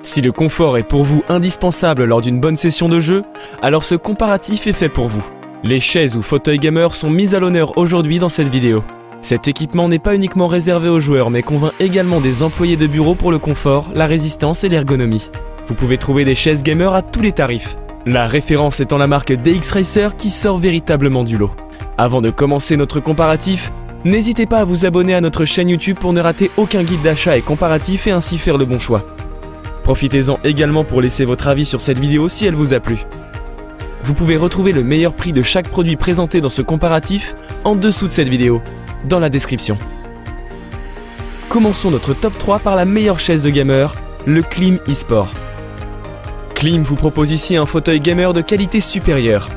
Si le confort est pour vous indispensable lors d'une bonne session de jeu, alors ce comparatif est fait pour vous. Les chaises ou fauteuils gamers sont mis à l'honneur aujourd'hui dans cette vidéo. Cet équipement n'est pas uniquement réservé aux joueurs mais convainc également des employés de bureau pour le confort, la résistance et l'ergonomie. Vous pouvez trouver des chaises gamers à tous les tarifs. La référence étant la marque DXRacer qui sort véritablement du lot. Avant de commencer notre comparatif, n'hésitez pas à vous abonner à notre chaîne YouTube pour ne rater aucun guide d'achat et comparatif et ainsi faire le bon choix. Profitez-en également pour laisser votre avis sur cette vidéo si elle vous a plu. Vous pouvez retrouver le meilleur prix de chaque produit présenté dans ce comparatif en dessous de cette vidéo, dans la description. Commençons notre top 3 par la meilleure chaise de gamer, le Klim eSport. Klim vous propose ici un fauteuil gamer de qualité supérieure.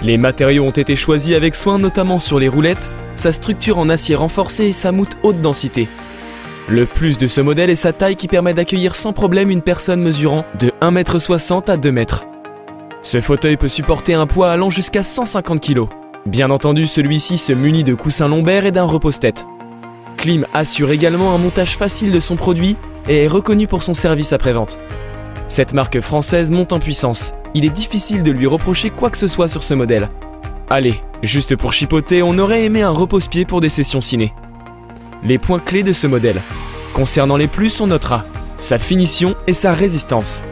Les matériaux ont été choisis avec soin, notamment sur les roulettes, sa structure en acier renforcé et sa moute haute densité. Le plus de ce modèle est sa taille qui permet d'accueillir sans problème une personne mesurant de 1,60 m à 2 m. Ce fauteuil peut supporter un poids allant jusqu'à 150 kg. Bien entendu, celui-ci se munit de coussins lombaires et d'un repose-tête. Klim assure également un montage facile de son produit et est reconnu pour son service après-vente. Cette marque française monte en puissance. Il est difficile de lui reprocher quoi que ce soit sur ce modèle. Allez, juste pour chipoter, on aurait aimé un repose-pied pour des sessions ciné. Les points clés de ce modèle. Concernant les plus, on notera sa finition et sa résistance.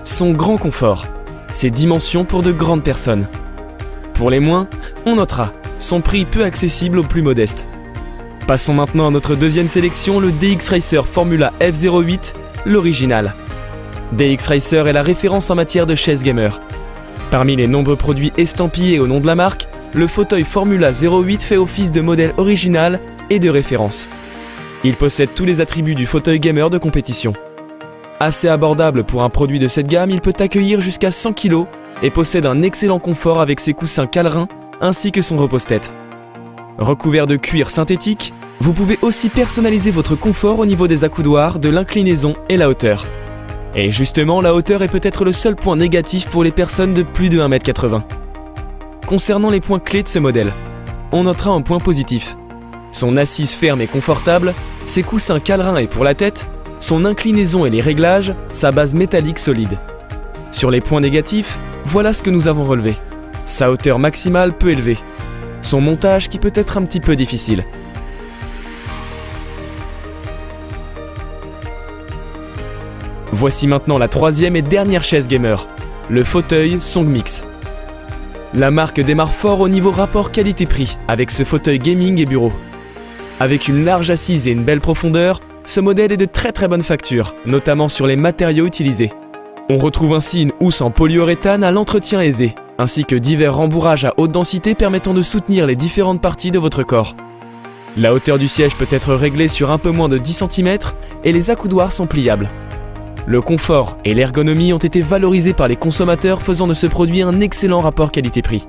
Son grand confort, ses dimensions pour de grandes personnes. Pour les moins, on notera son prix peu accessible aux plus modestes. Passons maintenant à notre deuxième sélection, le DXRacer Formula F08, l'original. DXRacer est la référence en matière de chaises gamer. Parmi les nombreux produits estampillés au nom de la marque, le fauteuil Formula 08 fait office de modèle original et de référence. Il possède tous les attributs du fauteuil gamer de compétition. Assez abordable pour un produit de cette gamme, il peut accueillir jusqu'à 100 kg et possède un excellent confort avec ses coussins Calrin ainsi que son repose-tête. Recouvert de cuir synthétique, vous pouvez aussi personnaliser votre confort au niveau des accoudoirs, de l'inclinaison et la hauteur. Et justement, la hauteur est peut-être le seul point négatif pour les personnes de plus de 1,80 m. Concernant les points clés de ce modèle, on notera un point positif. Son assise ferme et confortable, ses coussins Calrin et pour la tête, son inclinaison et les réglages, sa base métallique solide. Sur les points négatifs, voilà ce que nous avons relevé. Sa hauteur maximale peu élevée. Son montage qui peut être un petit peu difficile. Voici maintenant la troisième et dernière chaise gamer, le fauteuil Songmix. La marque démarre fort au niveau rapport qualité-prix avec ce fauteuil gaming et bureau. Avec une large assise et une belle profondeur, ce modèle est de très bonne facture, notamment sur les matériaux utilisés. On retrouve ainsi une housse en polyuréthane à l'entretien aisé, ainsi que divers rembourrages à haute densité permettant de soutenir les différentes parties de votre corps. La hauteur du siège peut être réglée sur un peu moins de 10 cm et les accoudoirs sont pliables. Le confort et l'ergonomie ont été valorisés par les consommateurs, faisant de ce produit un excellent rapport qualité-prix.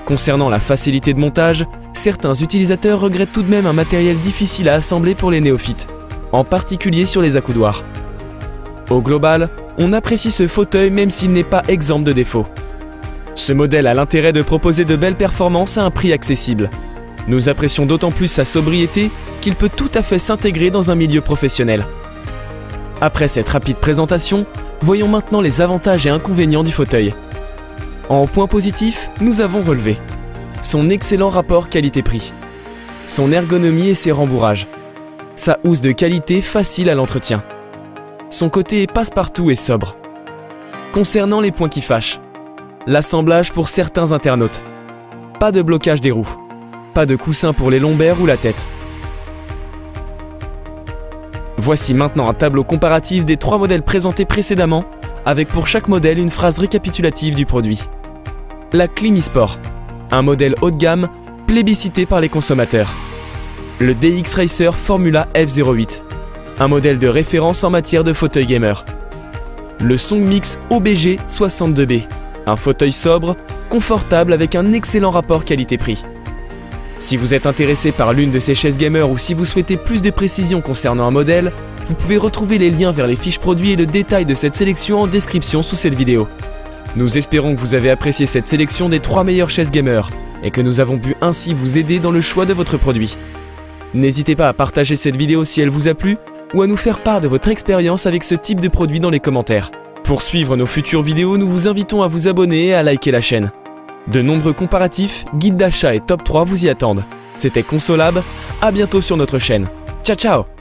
Concernant la facilité de montage, certains utilisateurs regrettent tout de même un matériel difficile à assembler pour les néophytes, en particulier sur les accoudoirs. Au global, on apprécie ce fauteuil même s'il n'est pas exempt de défauts. Ce modèle a l'intérêt de proposer de belles performances à un prix accessible. Nous apprécions d'autant plus sa sobriété qu'il peut tout à fait s'intégrer dans un milieu professionnel. Après cette rapide présentation, voyons maintenant les avantages et inconvénients du fauteuil. En point positif, nous avons relevé son excellent rapport qualité-prix, son ergonomie et ses rembourrages, sa housse de qualité facile à l'entretien, son côté passe-partout et sobre. Concernant les points qui fâchent, l'assemblage pour certains internautes, pas de blocage des roues, pas de coussin pour les lombaires ou la tête. Voici maintenant un tableau comparatif des 3 modèles présentés précédemment, avec pour chaque modèle une phrase récapitulative du produit. La Klim eSport, un modèle haut de gamme plébiscité par les consommateurs. Le DXRacer Formula F08, un modèle de référence en matière de fauteuil gamer. Le Songmix OBG 62B, un fauteuil sobre, confortable avec un excellent rapport qualité-prix. Si vous êtes intéressé par l'une de ces chaises gamer ou si vous souhaitez plus de précisions concernant un modèle, vous pouvez retrouver les liens vers les fiches produits et le détail de cette sélection en description sous cette vidéo. Nous espérons que vous avez apprécié cette sélection des 3 meilleures chaises gamer et que nous avons pu ainsi vous aider dans le choix de votre produit. N'hésitez pas à partager cette vidéo si elle vous a plu ou à nous faire part de votre expérience avec ce type de produit dans les commentaires. Pour suivre nos futures vidéos, nous vous invitons à vous abonner et à liker la chaîne. De nombreux comparatifs, guides d'achat et top 3 vous y attendent. C'était Consolab, à bientôt sur notre chaîne. Ciao ciao!